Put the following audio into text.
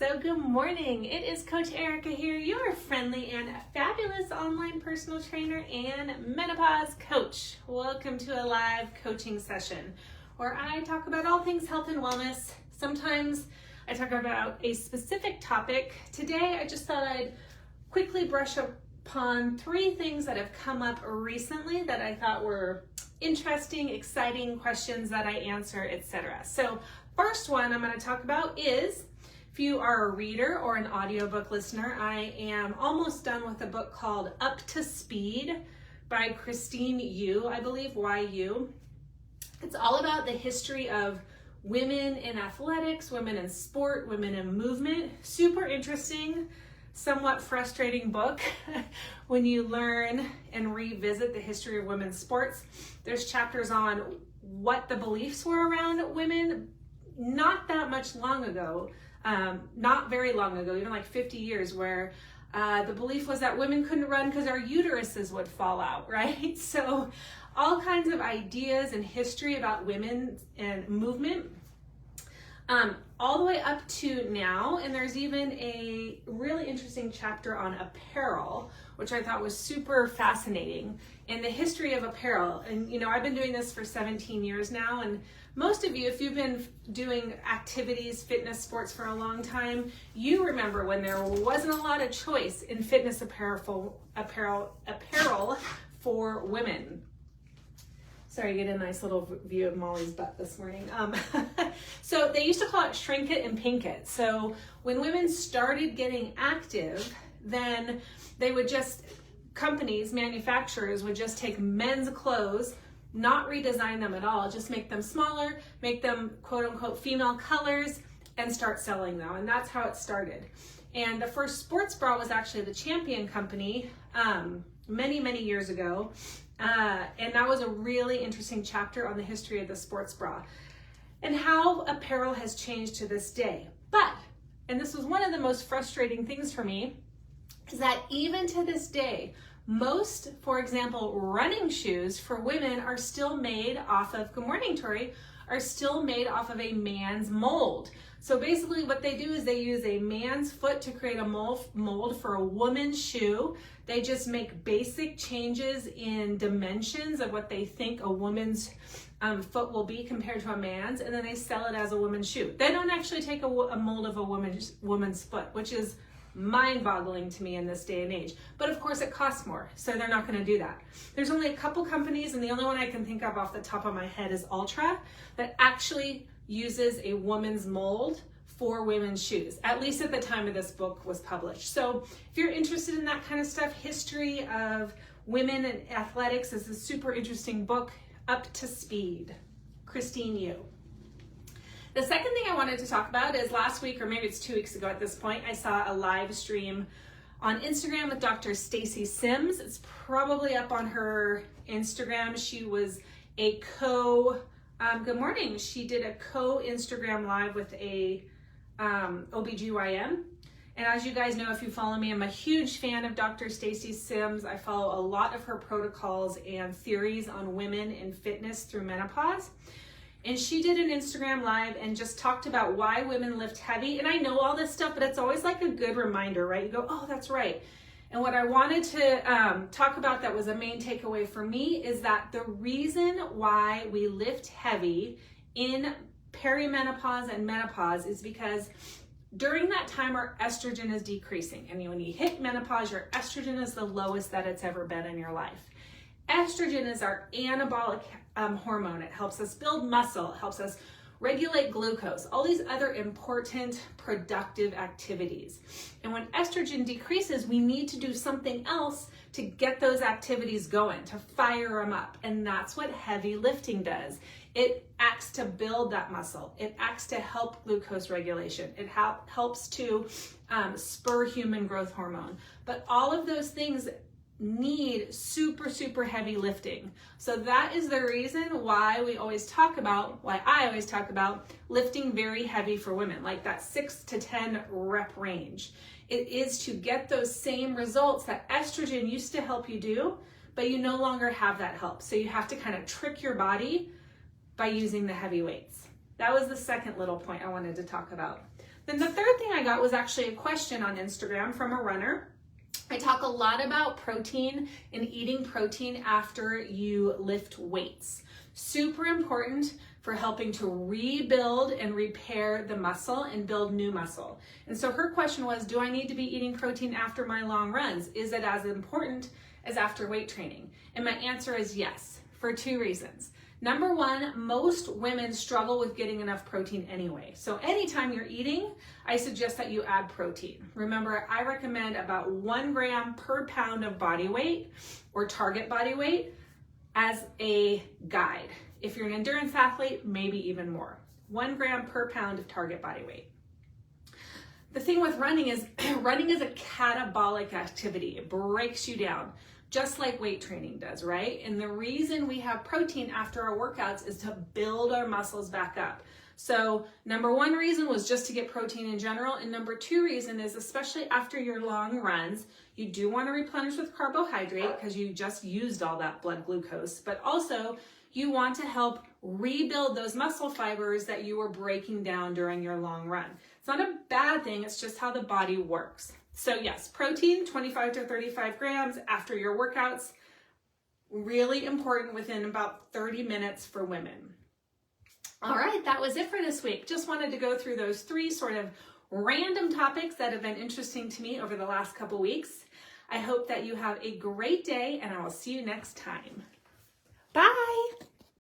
So good morning. It is Coach Erica here, your friendly and fabulous online personal trainer and menopause coach. Welcome to a live coaching session where I talk about all things health and wellness. Sometimes I talk about a specific topic. Today I just thought I'd quickly brush upon 3 things that have come up recently that I thought were interesting, exciting questions that I answer, etc. So first one I'm going to talk about is, if you are a reader or an audiobook listener, I am almost done with a book called Up to Speed by Christine Yu, I believe, Y-U. It's all about the history of women in athletics, women in sport, women in movement. Super interesting, somewhat frustrating book when you learn and revisit the history of women's sports. There's chapters on what the beliefs were around women not that much long ago, not very long ago, even like 50 years, where the belief was that women couldn't run because our uteruses would fall out, right? So all kinds of ideas and history about women and movement, all the way up to now. And there's even a really interesting chapter on apparel, which I thought was super fascinating, in the history of apparel. And you know, I've been doing this for 17 years now, and most of you, if you've been doing activities, fitness, sports for a long time, you remember when there wasn't a lot of choice in fitness apparel for women. Sorry, you get a nice little view of Molly's butt this morning. So they used to call it shrink it and pink it. So when women started getting active, then they would just, companies, manufacturers would just take men's clothes, not redesign them at all, just make them smaller, make them quote unquote female colors, and start selling them. And that's how it started. And the first sports bra was actually the Champion company many years ago. And that was a really interesting chapter on the history of the sports bra and how apparel has changed to this day. But, and this was one of the most frustrating things for me, is that even to this day, most, for example, running shoes for women are still made off of, good morning, Tori, are still made off of a man's mold. So basically what they do is they use a man's foot to create a mold for a woman's shoe. They just make basic changes in dimensions of what they think a woman's foot will be compared to a man's, and then they sell it as a woman's shoe. They don't actually take a mold of a woman's foot, which is mind-boggling to me in this day and age. But of course it costs more, so they're not going to do that. There's only a couple companies, and the only one I can think of off the top of my head is Altra, that actually uses a woman's mold for women's shoes, at least at the time of this book was published. So if you're interested in that kind of stuff, history of women and athletics is a super interesting book, Up to Speed, Christine Yu. The second thing I wanted to talk about is last week, or maybe it's 2 weeks ago at this point, I saw a live stream on Instagram with Dr. Stacy Sims. It's probably up on her Instagram. She was a good morning. She did a Instagram live with a OBGYN. And as you guys know, if you follow me, I'm a huge fan of Dr. Stacy Sims. I follow a lot of her protocols and theories on women in fitness through menopause. And she did an Instagram live and just talked about why women lift heavy. And I know all this stuff, but it's always like a good reminder, right? You go, oh, that's right. And what I wanted to talk about that was a main takeaway for me is that the reason why we lift heavy in perimenopause and menopause is because during that time our estrogen is decreasing. And when you hit menopause, your estrogen is the lowest that it's ever been in your life. Estrogen is our anabolic hormone. It helps us build muscle, it helps us regulate glucose, all these other important productive activities. And when estrogen decreases, we need to do something else to get those activities going, to fire them up. And that's what heavy lifting does. It acts to build that muscle. It acts to help glucose regulation. It helps to spur human growth hormone. But all of those things need super heavy lifting. So that is the reason why I always talk about lifting very heavy for women, like that 6 to 10 rep range. It is to get those same results that estrogen used to help you do, but you no longer have that help. So you have to kind of trick your body by using the heavy weights. That was the second little point I wanted to talk about. Then the third thing I got was actually a question on Instagram from a runner. I talk a lot about protein and eating protein after you lift weights. Super important for helping to rebuild and repair the muscle and build new muscle. And so her question was, do I need to be eating protein after my long runs? Is it as important as after weight training? And my answer is yes, for 2 reasons. Number one, most women struggle with getting enough protein anyway. So anytime you're eating, I suggest that you add protein. Remember, I recommend about 1 gram per pound of body weight or target body weight as a guide. If you're an endurance athlete, maybe even more. 1 gram per pound of target body weight. The thing with running is running is a catabolic activity. It breaks you down, just like weight training does, right? And the reason we have protein after our workouts is to build our muscles back up. So number 1 reason was just to get protein in general. And number 2 reason is, especially after your long runs, you do want to replenish with carbohydrate because you just used all that blood glucose, but also you want to help rebuild those muscle fibers that you were breaking down during your long run. It's not a bad thing, it's just how the body works. So yes, protein, 25 to 35 grams after your workouts, really important within about 30 minutes for women. All right, that was it for this week. Just wanted to go through those 3 sort of random topics that have been interesting to me over the last couple weeks. I hope that you have a great day, and I will see you next time. Bye.